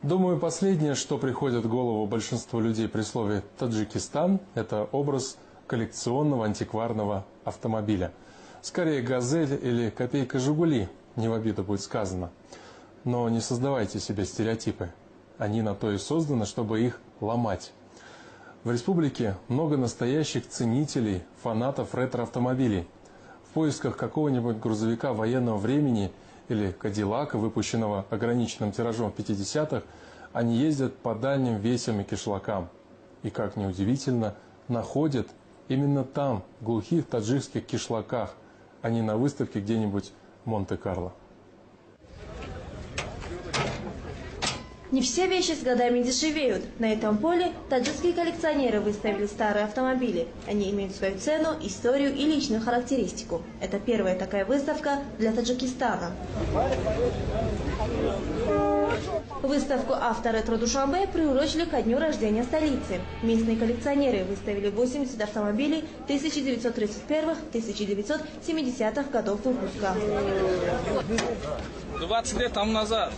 Думаю, последнее, что приходит в голову большинству людей при слове «Таджикистан», это образ коллекционного антикварного автомобиля. Скорее «Газель» или «Копейка Жигули», не в обиду будет сказано. Но не создавайте себе стереотипы. Они на то и созданы, чтобы их ломать. В республике много настоящих ценителей, фанатов ретро-автомобилей. В поисках какого-нибудь грузовика военного времени или Кадиллака, выпущенного ограниченным тиражом в 50-х, они ездят по дальним весям и кишлакам. И, как ни удивительно, находят именно там, в глухих таджикских кишлаках, а не на выставке где-нибудь в Монте-Карло. Не все вещи с годами дешевеют. На этом поле таджикские коллекционеры выставили старые автомобили. Они имеют свою цену, историю и личную характеристику. Это первая такая выставка для Таджикистана. Выставку «Авторетро Душанбе» приурочили ко дню рождения столицы. Местные коллекционеры выставили 80 автомобилей 1931-1970-х годов выпуска. 20 лет тому назад.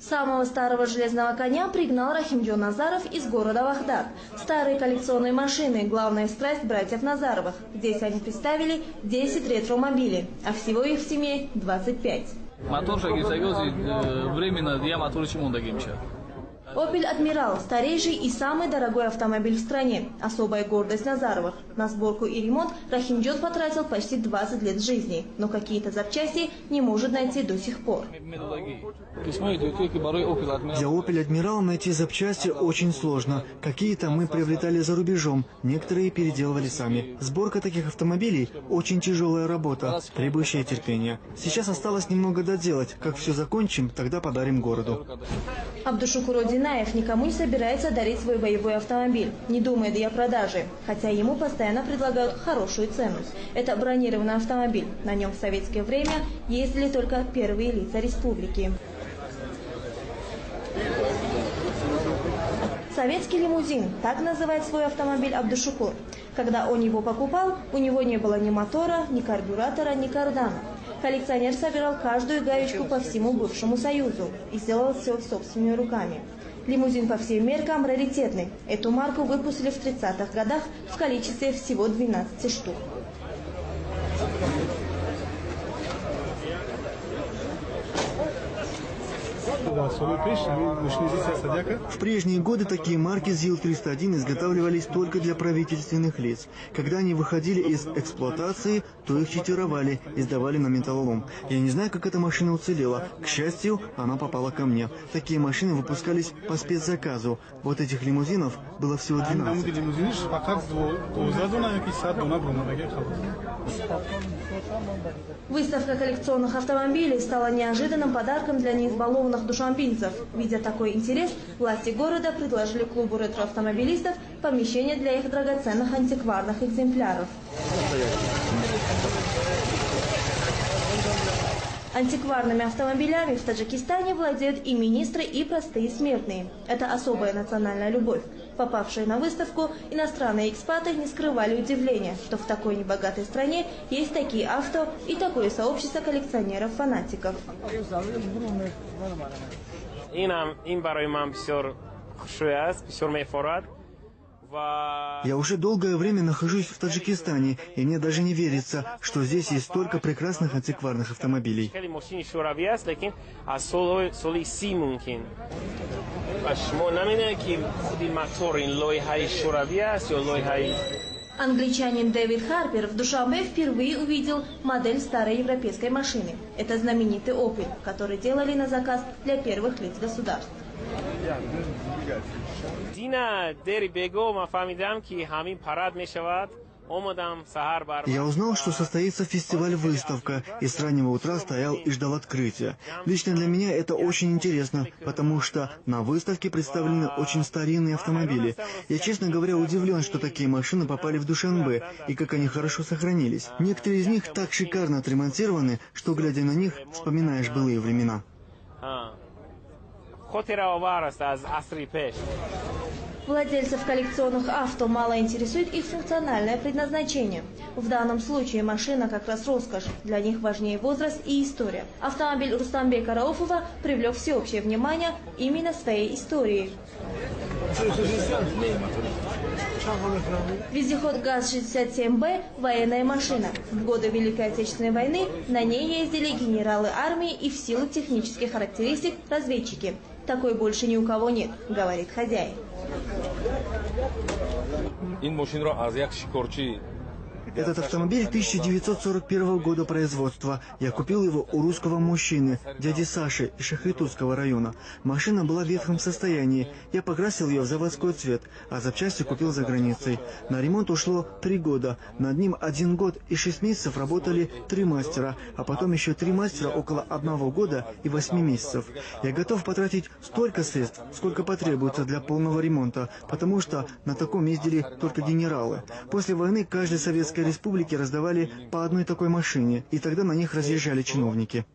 Самого старого железного коня пригнал Рахимджон Назаров из города Вахдат. Старые коллекционные машины – главная страсть братьев Назаровых. Здесь они представили 10 ретромобилей, а всего их в семье 25. Мотор временно я мотор «Опель Адмирал» – старейший и самый дорогой автомобиль в стране. Особая гордость Назаровых. На сборку и ремонт Рахимджон потратил почти 20 лет жизни, но какие-то запчасти не может найти до сих пор. Для «Опель Адмирал» найти запчасти очень сложно. Какие-то мы приобретали за рубежом, некоторые переделывали сами. Сборка таких автомобилей – очень тяжелая работа, требующая терпения. Сейчас осталось немного доделать. Как все закончим, тогда подарим городу. Абдушукур Одинаев никому не собирается дарить свой боевой автомобиль, не думает и о продаже, хотя ему постоянно предлагают хорошую цену. Это бронированный автомобиль. На нем в советское время ездили только первые лица республики. Советский лимузин – так называет свой автомобиль Абдушукур. Когда он его покупал, у него не было ни мотора, ни карбюратора, ни кардана. Коллекционер собирал каждую гаечку по всему бывшему Союзу и сделал все собственными руками. Лимузин по всем меркам раритетный. Эту марку выпустили в 30-х годах в количестве всего 12 штук. В прежние годы такие марки ЗИЛ-301 изготавливались только для правительственных лиц. Когда они выходили из эксплуатации, то их читировали и сдавали на металлолом. Я не знаю, как эта машина уцелела. К счастью, она попала ко мне. Такие машины выпускались по спецзаказу. Вот этих лимузинов было всего 12. Выставка коллекционных автомобилей стала неожиданным подарком для неизбалованных душанбинцев. Видя такой интерес, власти города предложили клубу ретроавтомобилистов помещение для их драгоценных антикварных экземпляров. Антикварными автомобилями в Таджикистане владеют и министры, и простые смертные. Это особая национальная любовь. Попавшие на выставку, иностранные экспаты не скрывали удивления, что в такой небогатой стране есть такие авто и такое сообщество коллекционеров-фанатиков. Я уже долгое время нахожусь в Таджикистане, и мне даже не верится, что здесь есть столько прекрасных антикварных автомобилей. Англичанин Дэвид Харпер в Душанбе впервые увидел модель старой европейской машины. Это знаменитый «Опель», который делали на заказ для первых лиц государств. Я узнал, что состоится фестиваль-выставка, и с раннего утра стоял и ждал открытия. Лично для меня это очень интересно, потому что на выставке представлены очень старинные автомобили. Я, честно говоря, удивлен, что такие машины попали в Душанбе, и как они хорошо сохранились. Некоторые из них так шикарно отремонтированы, что, глядя на них, вспоминаешь былые времена. Владельцев коллекционных авто мало интересует их функциональное предназначение. В данном случае машина как раз роскошь. Для них важнее возраст и история. Автомобиль Рустамбека Рауфова привлек всеобщее внимание именно своей историей. Вездеход ГАЗ-67Б – военная машина. В годы Великой Отечественной войны на ней ездили генералы армии и в силу технических характеристик разведчики. Такой больше ни у кого нет, говорит хозяин. Этот автомобиль 1941 года производства. Я купил его у русского мужчины, дяди Саши из Шахритутского района. Машина была в ветхом состоянии. Я покрасил ее в заводской цвет, а запчасти купил за границей. На ремонт ушло 3 года. Над ним 1 год и 6 месяцев работали 3 мастера, а потом еще 3 мастера около 1 года и 8 месяцев. Я готов потратить столько средств, сколько потребуется для полного ремонта, потому что на таком ездили только генералы. После войны каждой советской республике раздавали по одной такой машине, и тогда на них разъезжали чиновники.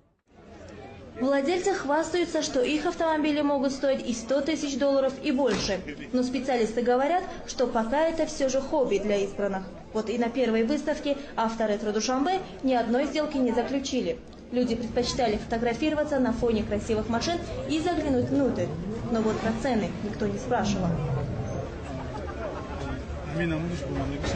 Владельцы хвастаются, что их автомобили могут стоить и $100 000 и больше. Но специалисты говорят, что пока это все же хобби для избранных. Вот и на первой выставке «Авторетро Душанбе» ни одной сделки не заключили. Люди предпочитали фотографироваться на фоне красивых машин и заглянуть внутрь. Но вот про цены никто не спрашивал.